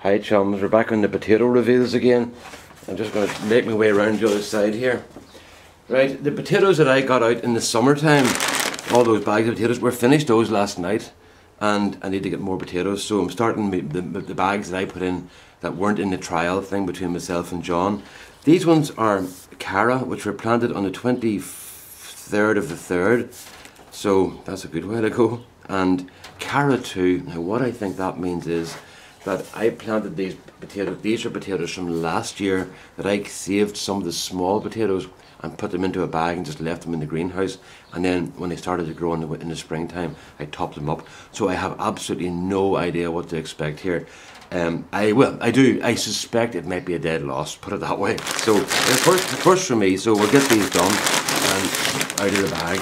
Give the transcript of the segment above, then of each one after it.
Hi chums, we're back on the potato reveals again. I'm just going to make my way around the other side here. Right, the potatoes that I got out in the summertime, all those bags of potatoes, were finished those last night, and I need to get more potatoes, so I'm starting the bags that I put in that weren't in the trial thing between myself and John. These ones are Cara, which were planted on the 23rd of the 3rd, so that's a good while ago, and Cara 2. Now what I think that means is that I planted these potatoes. These are potatoes from last year that I saved some of the small potatoes and put them into a bag and just left them in the greenhouse, and then when they started to grow in the springtime I topped them up. So I have absolutely no idea what to expect here. I suspect it might be a dead loss, put it that way. So the first for me, so we'll get these done and out of the bag.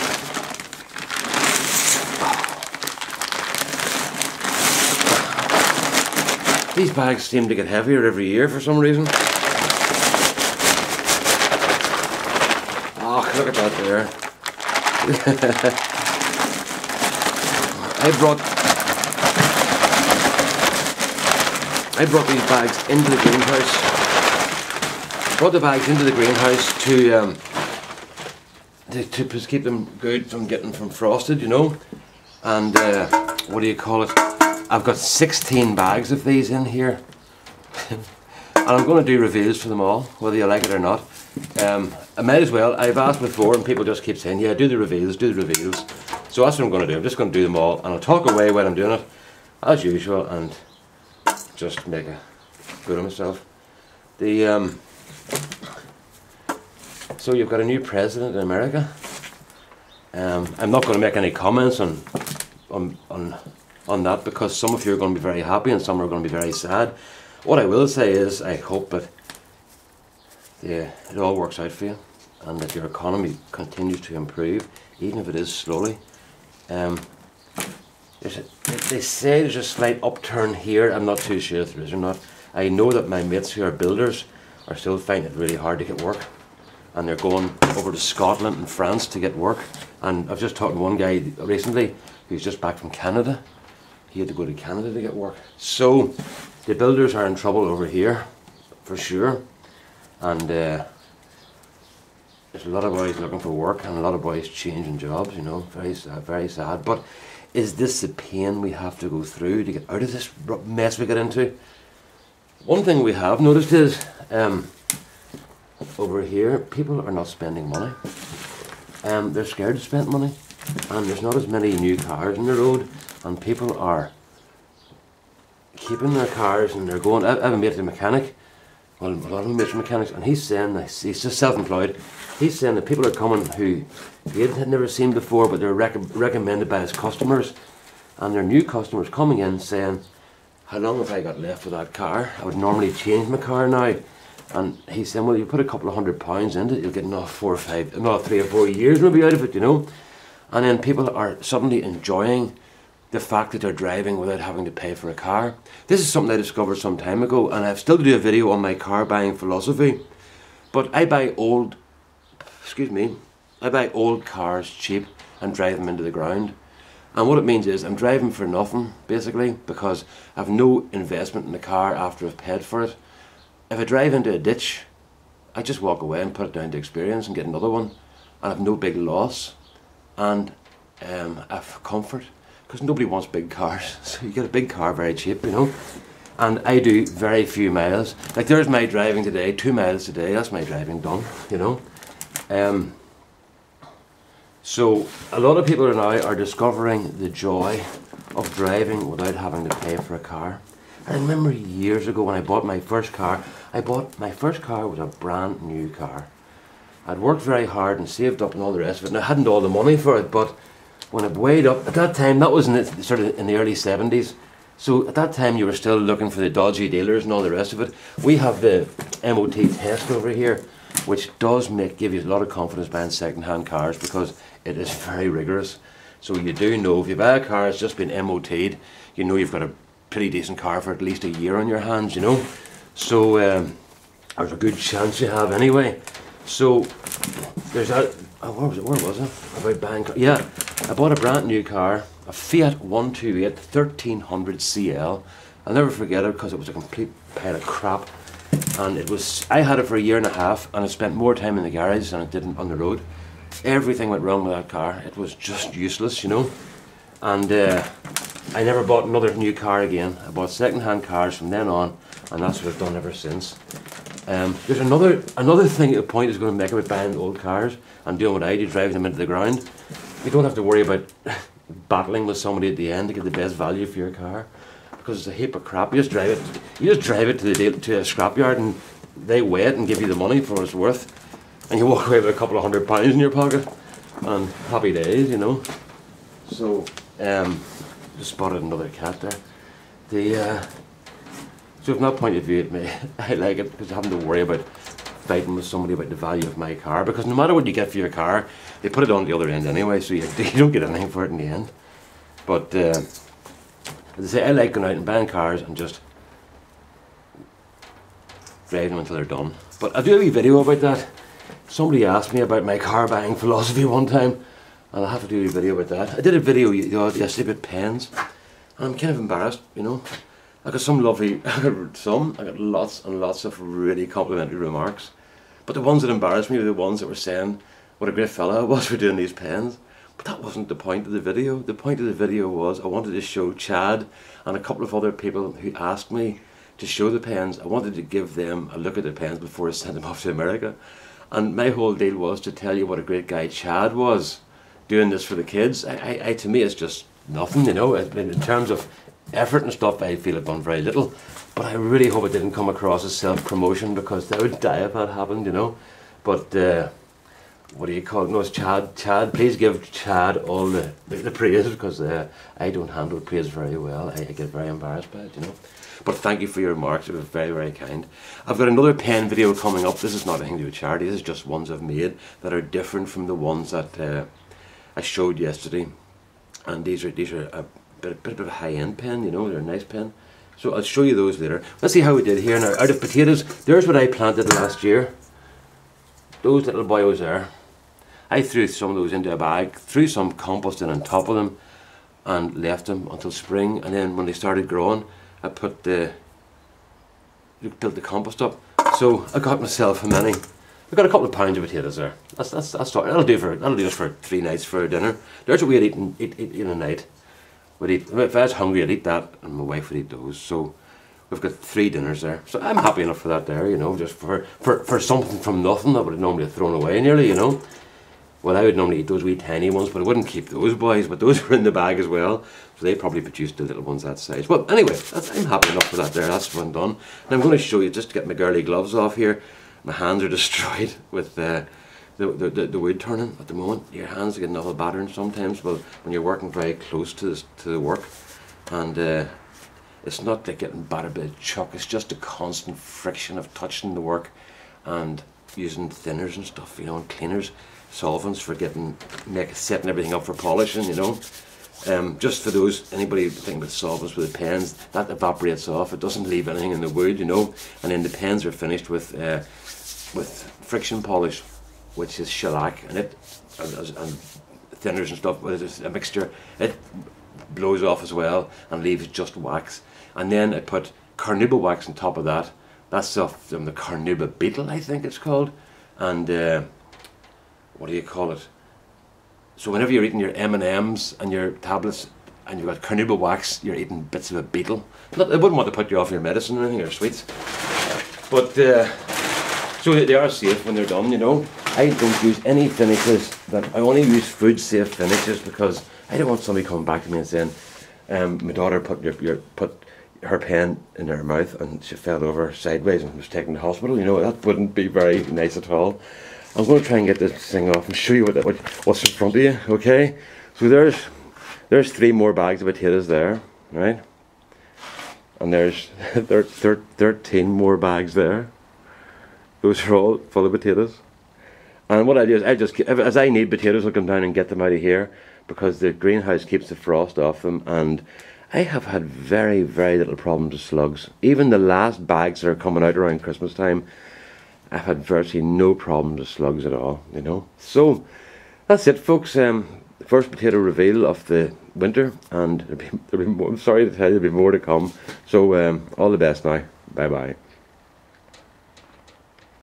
These bags seem to get heavier every year for some reason. Oh, look at that there. I brought these bags into the greenhouse. Brought the bags into the greenhouse to just keep them good from frosted, you know. And what do you call it? I've got 16 bags of these in here. And I'm going to do reveals for them all, whether you like it or not. I might as well. I've asked before and people just keep saying, yeah, do the reveals, do the reveals. So that's what I'm going to do. I'm just going to do them all, and I'll talk away while I'm doing it, as usual, and just make a good of myself. So you've got a new president in America. I'm not going to make any comments on that, because some of you are going to be very happy and some are going to be very sad. What I will say is I hope that it all works out for you and that your economy continues to improve, even if it is slowly. They say there's a slight upturn here. I'm not too sure if there is or not. I know that my mates who are builders are still finding it really hard to get work, and they're going over to Scotland and France to get work. And I've just talked to one guy recently who's just back from Canada. He had to go to Canada to get work. So the builders are in trouble over here, for sure. And there's a lot of boys looking for work and a lot of boys changing jobs, you know. Very sad, very sad. But is this the pain we have to go through to get out of this mess we get into? One thing we have noticed is over here, people are not spending money. They're scared to spend money, and there's not as many new cars on the road, and people are keeping their cars and they're going. I have a mate who's a mechanic. Well, a lot of mates are mechanics, and he's saying that he's just self-employed. He's saying that people are coming who he had never seen before, but they're recommended by his customers, and they're new customers coming in saying, "How long have I got left with that car? I would normally change my car now." And he's saying, "Well, you put a couple of £100 into it, you'll get another 3 or 4 years maybe out of it, you know." And then people are suddenly enjoying the fact that they're driving without having to pay for a car. This is something I discovered some time ago, and I have still to do a video on my car buying philosophy. But I buy old cars cheap and drive them into the ground. And what it means is I'm driving for nothing, basically, because I have no investment in the car after I've paid for it. If I drive into a ditch, I just walk away and put it down to experience and get another one, and I have no big loss, and I have comfort, because nobody wants big cars, so you get a big car very cheap, you know. And I do very few miles. Like there's my driving today, 2 miles today, that's my driving done, you know. So a lot of people now are discovering the joy of driving without having to pay for a car. I remember years ago when I bought my first car. My first car was a brand new car. I'd worked very hard and saved up and all the rest of it, and I hadn't all the money for it, but when it weighed up, at that time, that was sort of in the early 70s, so at that time you were still looking for the dodgy dealers and all the rest of it. We have the MOT test over here, which does give you a lot of confidence buying second-hand cars, because it is very rigorous. So you do know, if you buy a car that's just been MOT'd, you know you've got a pretty decent car for at least a year on your hands, you know. So there's a good chance you have anyway. So there's that. Where was it? About buying car. Yeah, I bought a brand new car, a Fiat 128 1300 CL, I'll never forget it because it was a complete pile of crap. And it was, I had it for a year and a half, and I spent more time in the garage than I did on the road. Everything went wrong with that car. It was just useless, you know. And I never bought another new car again. I bought second-hand cars from then on, and that's what I've done ever since. There's another thing a point is going to make about buying old cars and doing what I do, driving them into the ground. You don't have to worry about battling with somebody at the end to get the best value for your car, because it's a heap of crap. You just drive it to a scrapyard, and they weigh it and give you the money for what it's worth, and you walk away with a couple of £100 in your pocket, and happy days, you know. So just spotted another cat there. So from that point of view, I like it because I haven't to worry about fighting with somebody about the value of my car, because no matter what you get for your car, they put it on the other end anyway, so you don't get anything for it in the end. But as I say, I like going out and buying cars and just driving them until they're done. But I'll do a wee video about that. Somebody asked me about my car buying philosophy one time, and I'll have to do a wee video about that. I did a video yesterday about pens, and I'm kind of embarrassed, you know. I got some lovely, I got lots and lots of really complimentary remarks. But the ones that embarrassed me were the ones that were saying what a great fella I was for doing these pens. But that wasn't the point of the video. The point of the video was I wanted to show Chad and a couple of other people who asked me to show the pens. I wanted to give them a look at the pens before I sent them off to America. And my whole deal was to tell you what a great guy Chad was doing this for the kids. To me, it's just nothing, you know. In terms of effort and stuff, I feel I've done very little, but I really hope it didn't come across as self-promotion, because I would die if that happened, you know. But what do you call it? No, it's Chad. Please give Chad all the praise, because I don't handle praise very well. I get very embarrassed by it, you know. But thank you for your remarks. It was very, very kind. I've got another pen video coming up. This is not anything to do with charity. This is just ones I've made that are different from the ones that I showed yesterday. And these are a bit of a high-end pen, you know. They're a nice pen. So I'll show you those later. Let's see how we did here now. Out of potatoes, there's what I planted last year. Those little boys there. I threw some of those into a bag, threw some compost in on top of them, and left them until spring. And then when they started growing, I built the compost up. So I got myself a mini. I got a couple of pounds of potatoes there. That'll do us for 3 nights for dinner. There's what we'd eat in a night. If I was hungry, I'd eat that, and my wife would eat those. So we've got 3 dinners there. So I'm happy enough for that there, you know, just for something from nothing that would have normally thrown away nearly, you know. Well, I would normally eat those wee tiny ones, but I wouldn't keep those boys. But those were in the bag as well, so they probably produced the little ones that size. Well, anyway, I'm happy enough for that there. That's one done. And I'm going to show you, just to get my girly gloves off here. My hands are destroyed with the wood turning at the moment. Your hands get enough battered sometimes, well, when you're working very close to the work, and it's not like getting battered by a chuck. It's just a constant friction of touching the work and using thinners and stuff, you know, and cleaners, solvents for setting everything up for polishing, you know. Just for anybody thinking about solvents with the pens, that evaporates off. It doesn't leave anything in the wood, you know. And then the pens are finished with friction polish, which is shellac, and and thinners and stuff. It's a mixture. It blows off as well and leaves just wax. And then I put carnauba wax on top of that. That's stuff from the carnauba beetle, I think it's called. And what do you call it? So whenever you're eating your M&Ms and your tablets and you've got carnauba wax, you're eating bits of a beetle. I wouldn't want to put you off your medicine or anything, or sweets. But so they are safe when they're done, you know. I don't use any finishes. I only use food safe finishes, because I don't want somebody coming back to me and saying, my daughter put her pen in her mouth and she fell over sideways and was taken to the hospital. You know, that wouldn't be very nice at all. I'm going to try and get this thing off and show you what's in front of you, okay? So there's 3 more bags of potatoes there, right? And there's 13 more bags there. Those are all full of potatoes. And what I do is as I need potatoes, I'll come down and get them out of here, because the greenhouse keeps the frost off them, and I have had very, very little problems with slugs. Even the last bags that are coming out around Christmas time, I've had virtually no problems with slugs at all, you know. So that's it, folks. the first potato reveal of the winter, and there'll be more, I'm sorry to tell you, there'll be more to come. So all the best now. Bye bye.